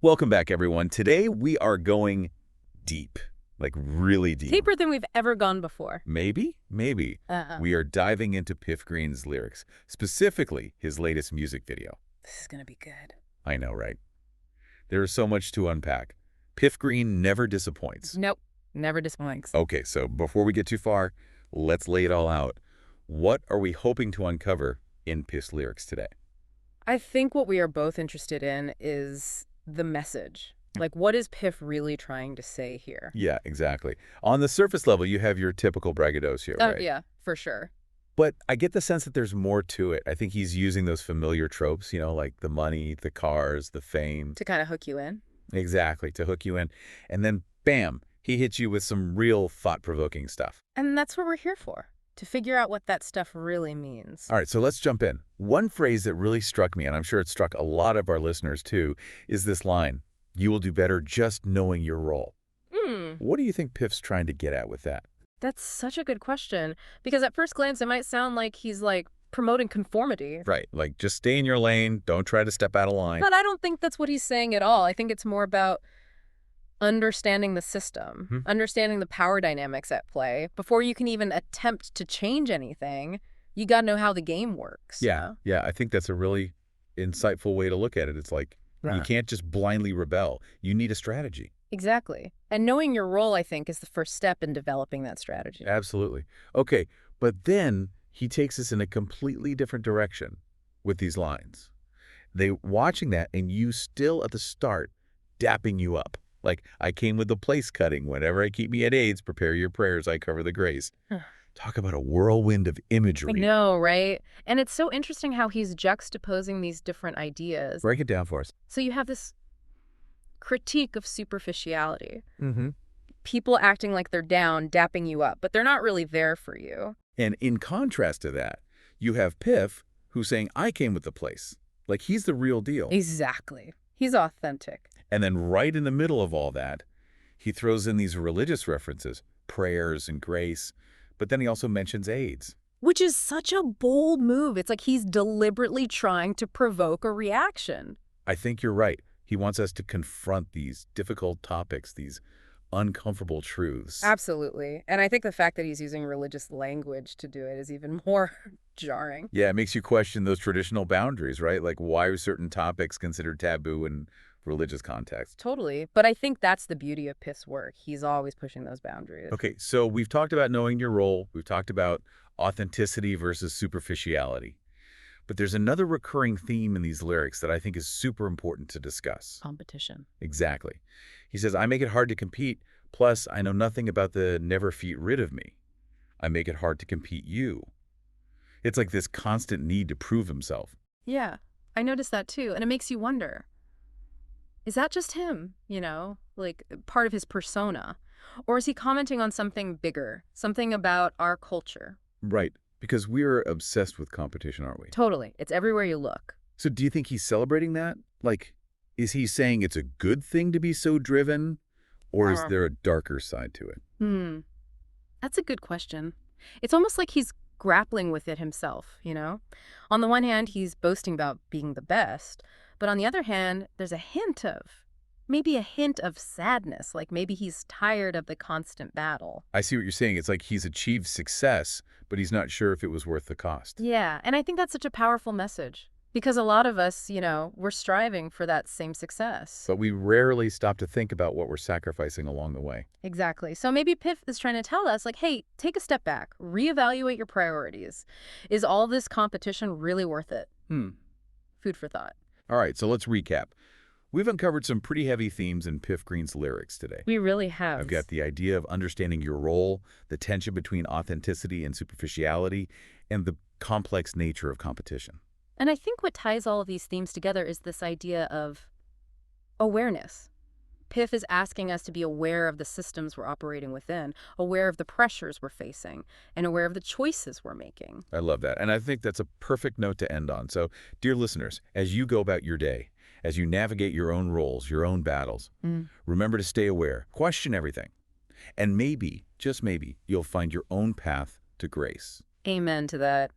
Welcome back, everyone. Today we are going deep, like really deep. Deeper than we've ever gone before. Maybe. Uh-uh. We are diving into Piff Green's lyrics, specifically his latest music video. This is gonna be good. I know, right? There is so much to unpack. Piff Green never disappoints. Nope. Never disappoints. Okay, so before we get too far, let's lay it all out. What are we hoping to uncover in Piff's lyrics today? I think what we are both interested in is the message. Like, what is Piff really trying to say here? Yeah, exactly. On the surface level, you have your typical braggadocio, Oh, right? yeah, for sure. But I get the sense that there's more to it. I think he's using those familiar tropes, like the money, the cars, the fame. To kind of hook you in. Exactly, to hook you in. And then, bam, he hits you with some real thought-provoking stuff. And that's what we're here for, to figure out what that stuff really means. All right, so let's jump in. One phrase that really struck me, and I'm sure it struck a lot of our listeners too, is this line, "You will do better just knowing your role." What do you think Piff's trying to get at with that? That's such a good question. Because at first glance, it might sound like he's, promoting conformity. Right, like just stay in your lane, don't try to step out of line. But I don't think that's what he's saying at all. I think it's more about understanding the system, understanding the power dynamics at play. Before you can even attempt to change anything, you got to know how the game works. Yeah, I think that's a really insightful way to look at it. It's like you can't just blindly rebel. You need a strategy. Exactly. And knowing your role, I think, is the first step in developing that strategy. Absolutely. Okay, but then he takes us in a completely different direction with these lines. They watching that and you still at the start dapping you up. Like, I came with the place cutting. Whenever I keep me at AIDS, prepare your prayers, I cover the grace. Talk about a whirlwind of imagery. I know, right? And it's so interesting how he's juxtaposing these different ideas. Break it down for us. So you have this critique of superficiality. Mm-hmm. People acting like they're down, dapping you up, but they're not really there for you. And in contrast to that, you have Piff, who's saying, I came with the place. Like, he's the real deal. Exactly. He's authentic. And then right in the middle of all that, he throws in these religious references, prayers and grace, but then he also mentions AIDS. Which is such a bold move. It's like he's deliberately trying to provoke a reaction. I think you're right. He wants us to confront these difficult topics, these uncomfortable truths. Absolutely. And I think the fact that he's using religious language to do it is even more jarring. Yeah, it makes you question those traditional boundaries, right? Like, why are certain topics considered taboo in religious context? Totally. But I think that's the beauty of Piff's work. He's always pushing those boundaries. Okay, so we've talked about knowing your role. We've talked about authenticity versus superficiality. But there's another recurring theme in these lyrics that I think is super important to discuss. Competition. Exactly. He says, I make it hard to compete, plus I know nothing about the never feet rid of me. I make it hard to compete you. It's like this constant need to prove himself. Yeah, I noticed that too. And it makes you wonder, is that just him, like part of his persona? Or is he commenting on something bigger, something about our culture? Right, because we're obsessed with competition, aren't we? Totally. It's everywhere you look. So do you think he's celebrating that? Like, is he saying it's a good thing to be so driven? Or is there a darker side to it? That's a good question. It's almost like he's grappling with it himself, On the one hand, he's boasting about being the best. But on the other hand, there's maybe a hint of sadness, like maybe he's tired of the constant battle. I see what you're saying. It's like he's achieved success, but he's not sure if it was worth the cost. Yeah, and I think that's such a powerful message. Because a lot of us, we're striving for that same success. But we rarely stop to think about what we're sacrificing along the way. Exactly. So maybe Piff is trying to tell us, hey, take a step back, reevaluate your priorities. Is all this competition really worth it? Food for thought. All right, so let's recap. We've uncovered some pretty heavy themes in Piff Green's lyrics today. We really have. I've got the idea of understanding your role, the tension between authenticity and superficiality, and the complex nature of competition. And I think what ties all of these themes together is this idea of awareness. Piff is asking us to be aware of the systems we're operating within, aware of the pressures we're facing, and aware of the choices we're making. I love that. And I think that's a perfect note to end on. So, dear listeners, as you go about your day, as you navigate your own roles, your own battles, remember to stay aware, question everything, and maybe, just maybe, you'll find your own path to grace. Amen to that.